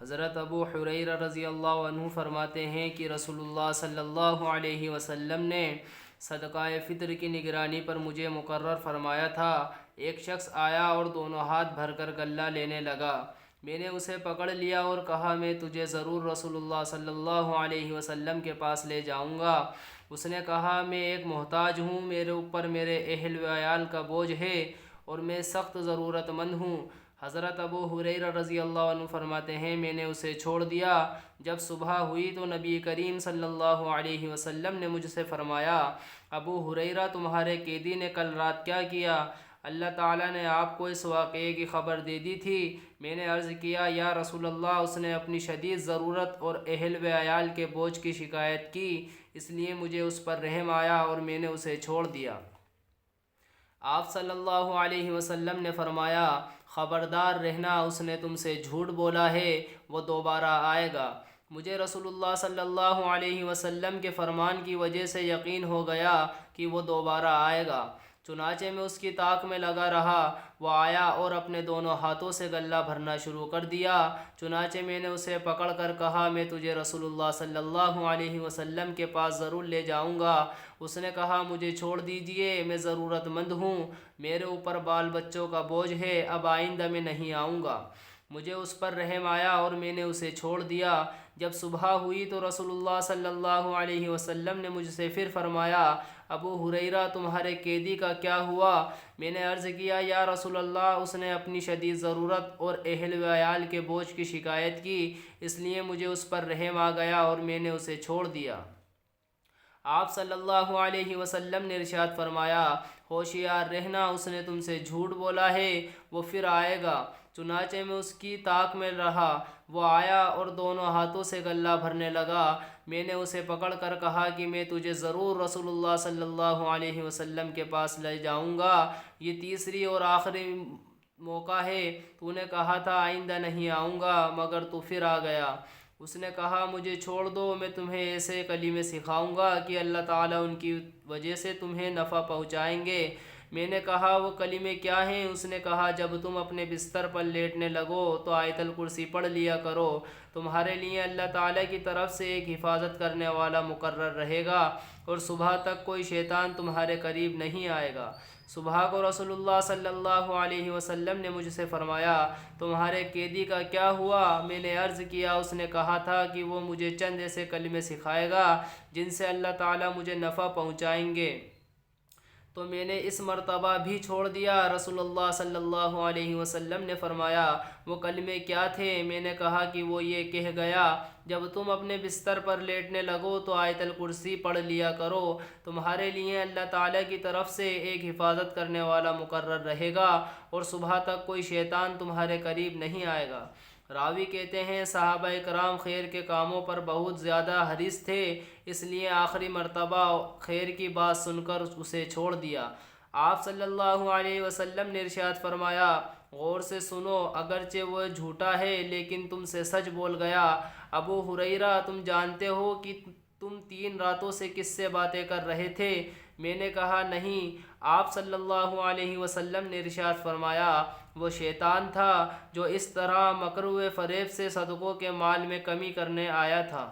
حضرت ابو حریرہ رضی اللہ عنہ فرماتے ہیں کہ رسول اللہ صلی اللہ علیہ وسلم نے صدقہ فطر کی نگرانی پر مجھے مقرر فرمایا تھا۔ ایک شخص آیا اور دونوں ہاتھ بھر کر غلہ لینے لگا۔ میں نے اسے پکڑ لیا اور کہا میں تجھے ضرور رسول اللہ صلی اللہ علیہ وسلم کے پاس لے جاؤں گا۔ اس نے کہا میں ایک محتاج ہوں، میرے اوپر میرے اہل و عیال کا بوجھ ہے اور میں سخت ضرورت مند ہوں۔ حضرت ابو حریرہ رضی اللہ عنہ فرماتے ہیں میں نے اسے چھوڑ دیا۔ جب صبح ہوئی تو نبی کریم صلی اللہ علیہ وسلم نے مجھ سے فرمایا، ابو حریرہ تمہارے قیدی نے کل رات کیا کیا؟ اللہ تعالیٰ نے آپ کو اس واقعے کی خبر دے دی تھی۔ میں نے عرض کیا یا رسول اللہ، اس نے اپنی شدید ضرورت اور اہل و عیال کے بوجھ کی شکایت کی، اس لیے مجھے اس پر رحم آیا اور میں نے اسے چھوڑ دیا۔ آپ صلی اللہ علیہ وسلم نے فرمایا خبردار رہنا، اس نے تم سے جھوٹ بولا ہے، وہ دوبارہ آئے گا۔ مجھے رسول اللہ صلی اللہ علیہ وسلم کے فرمان کی وجہ سے یقین ہو گیا کہ وہ دوبارہ آئے گا، چنانچہ میں اس کی طاق میں لگا رہا۔ وہ آیا اور اپنے دونوں ہاتھوں سے غلہ بھرنا شروع کر دیا۔ چنانچہ میں نے اسے پکڑ کر کہا میں تجھے رسول اللہ صلی اللہ علیہ وسلم کے پاس ضرور لے جاؤں گا۔ اس نے کہا مجھے چھوڑ دیجئے، میں ضرورت مند ہوں، میرے اوپر بال بچوں کا بوجھ ہے، اب آئندہ میں نہیں آؤں گا۔ مجھے اس پر رحم آیا اور میں نے اسے چھوڑ دیا۔ جب صبح ہوئی تو رسول اللہ صلی اللہ علیہ وسلم نے مجھ سے پھر فرمایا، ابو حریرہ تمہارے قیدی کا کیا ہوا؟ میں نے عرض کیا یا رسول اللہ، اس نے اپنی شدید ضرورت اور اہل و عیال کے بوجھ کی شکایت کی، اس لیے مجھے اس پر رحم آ گیا اور میں نے اسے چھوڑ دیا۔ آپ صلی اللہ علیہ وسلم نے ارشاد فرمایا ہوشیار رہنا، اس نے تم سے جھوٹ بولا ہے، وہ پھر آئے گا۔ چنانچہ میں اس کی طاق میں رہا۔ وہ آیا اور دونوں ہاتھوں سے غلہ بھرنے لگا۔ میں نے اسے پکڑ کر کہا کہ میں تجھے ضرور رسول اللہ صلی اللہ علیہ وسلم کے پاس لے جاؤں گا، یہ تیسری اور آخری موقع ہے، تو نے کہا تھا آئندہ نہیں آؤں گا، مگر تو پھر آ گیا۔ اس نے کہا مجھے چھوڑ دو، میں تمہیں ایسے کلمے سکھاؤں گا کہ اللہ تعالیٰ ان کی وجہ سے تمہیں نفع پہنچائیں گے۔ میں نے کہا وہ کلمے کیا ہیں؟ اس نے کہا جب تم اپنے بستر پر لیٹنے لگو تو آیت الکرسی پڑھ لیا کرو، تمہارے لیے اللہ تعالیٰ کی طرف سے ایک حفاظت کرنے والا مقرر رہے گا اور صبح تک کوئی شیطان تمہارے قریب نہیں آئے گا۔ صبح کو رسول اللہ صلی اللہ علیہ وسلم نے مجھ سے فرمایا تمہارے قیدی کا کیا ہوا؟ میں نے عرض کیا اس نے کہا تھا کہ وہ مجھے چند ایسے کلمے سکھائے گا جن سے اللہ تعالیٰ مجھے نفع پہنچائیں گے، تو میں نے اس مرتبہ بھی چھوڑ دیا۔ رسول اللہ صلی اللہ علیہ وسلم نے فرمایا وہ کلمے کیا تھے؟ میں نے کہا کہ وہ یہ کہہ گیا جب تم اپنے بستر پر لیٹنے لگو تو آیت الکرسی پڑھ لیا کرو، تمہارے لیے اللہ تعالیٰ کی طرف سے ایک حفاظت کرنے والا مقرر رہے گا اور صبح تک کوئی شیطان تمہارے قریب نہیں آئے گا۔ راوی کہتے ہیں صحابہ کرام خیر کے کاموں پر بہت زیادہ حریص تھے، اس لیے آخری مرتبہ خیر کی بات سن کر اسے چھوڑ دیا۔ آپ صلی اللہ علیہ وسلم نے ارشاد فرمایا غور سے سنو، اگرچہ وہ جھوٹا ہے لیکن تم سے سچ بول گیا۔ ابو حریرہ تم جانتے ہو کہ تم 3 راتوں سے کس سے باتیں کر رہے تھے؟ میں نے کہا نہیں۔ آپ صلی اللہ علیہ وسلم نے ارشاد فرمایا وہ شیطان تھا جو اس طرح مکر و فریب سے صدقوں کے مال میں کمی کرنے آیا تھا۔